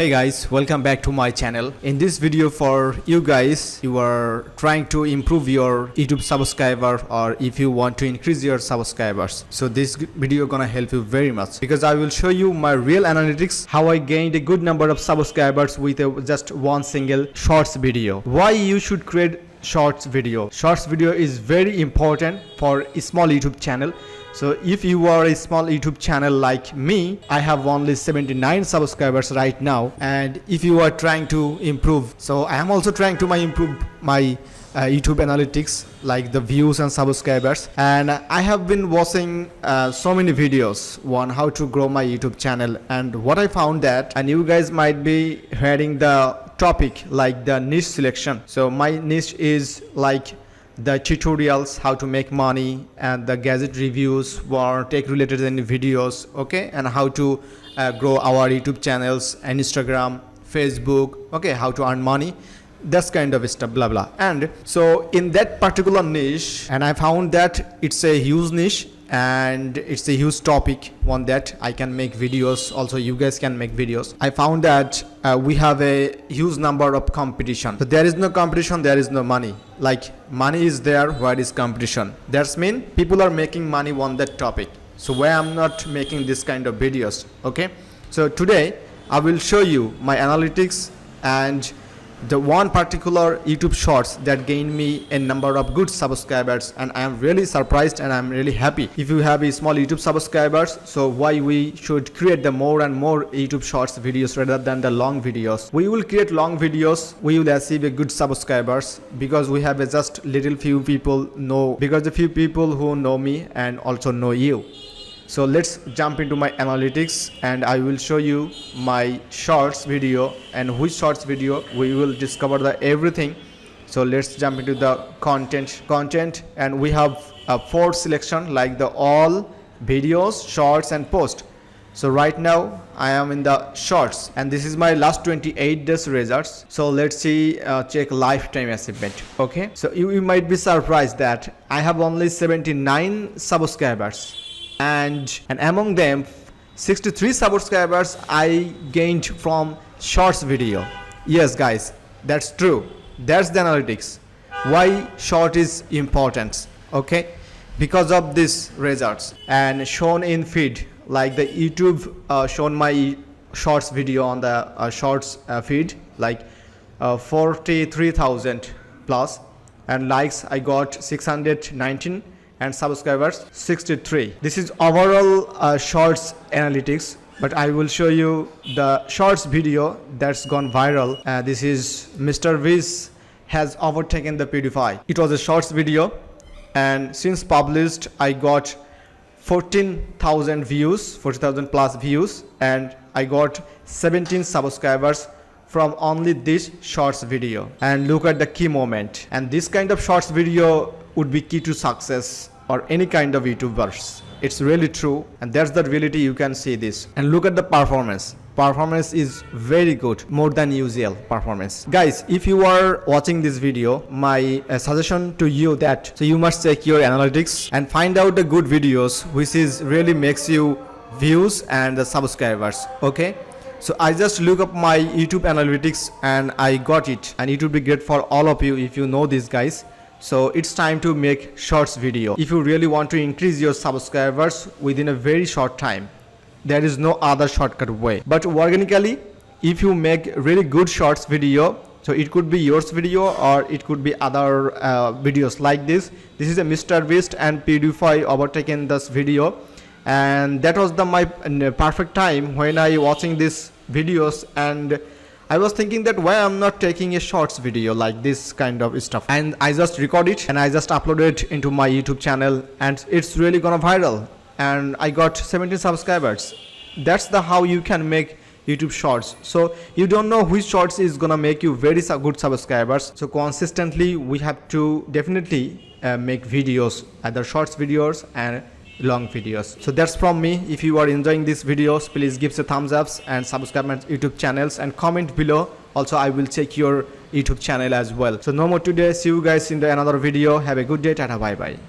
Hey guys, welcome back to my channel. In this video for you guys, you are trying to improve your YouTube subscriber or if you want to increase your subscribers. So this video gonna help you very much because I will show you my real analytics, how I gained a good number of subscribers with just one single shorts video. Why you should create shorts video. Shorts video is very important for a small YouTube channel. So if you are a small YouTube channel like me, I have only 79 subscribers right now, and if you are trying to improve, so I am also trying to improve my YouTube analytics like the views and subscribers, and I have been watching so many videos on how to grow my YouTube channel. And what I found that, and you guys might be hearing the topic like the niche selection. So my niche is like the tutorials, how to make money, and the gadget reviews or tech related videos, okay, and how to grow our YouTube channels and Instagram, Facebook, okay, how to earn money, that's kind of stuff, blah blah. And so in that particular niche, and I found that it's a huge niche and it's a huge topic on that I can make videos. Also you guys can make videos. I found that we have a huge number of competition. So there is no competition, there is no money. Like money is there, where is competition? That's mean people are making money on that topic. So why I'm not making this kind of videos, okay? So today I will show you my analytics and the one particular YouTube shorts that gained me a number of good subscribers, and I am really surprised and I'm really happy. If you have a small YouTube subscribers, so why we should create the more and more YouTube shorts videos rather than the long videos. We will create long videos, we will achieve a good subscribers because we have just little few people know, because the few people who know me and also know you. So let's jump into my analytics and I will show you my shorts video, and which shorts video we will discover the everything. So let's jump into the content, and we have a 4 selection like the all videos, shorts and post. So right now I am in the shorts and this is my last 28 days results. So let's see, check lifetime achievement. Okay, so you might be surprised that I have only 79 subscribers. And among them 63 subscribers I gained from shorts video. Yes guys, that's true. That's the analytics. Why short is important, okay? Because of these results and shown in feed, like the YouTube shown my shorts video on the shorts feed like 43,000 plus, and likes I got 619 and subscribers 63. This is overall shorts analytics, but I will show you the shorts video that's gone viral. This is Mr. Wiz has overtaken the PewDiePie. It was a shorts video, and since published I got 14,000 views, 40,000 plus views, and I got 17 subscribers from only this shorts video. And look at the key moment, and this kind of shorts video would be key to success or any kind of YouTubers. It's really true, and that's the reality. You can see this and look at the performance. Performance is very good, more than usual performance. Guys, if you are watching this video, my suggestion to you that so you must check your analytics and find out the good videos which is really makes you views and the subscribers, okay? So I just look up my YouTube analytics and I got it, and it would be great for all of you if you know this, guys. So it's time to make shorts video. If you really want to increase your subscribers within a very short time, there is no other shortcut way. But organically, if you make really good shorts video, so it could be yours video or it could be other videos like this. This is a Mr. Beast and PewDiePie overtaken this video, and that was my perfect time when I watching these videos, and I was thinking that why I'm not taking a shorts video like this kind of stuff, and I just record it and I just upload it into my YouTube channel, and it's really gonna viral, and I got 17 subscribers. That's the how you can make YouTube shorts. So you don't know which shorts is gonna make you very good subscribers. So consistently we have to definitely make videos, either shorts videos and long videos. So that's from me. If you are enjoying these videos, please give a thumbs up and subscribe my YouTube channels and comment below. Also I will check your YouTube channel as well. So no more today. See you guys in the another video. Have a good day. Tata, bye bye.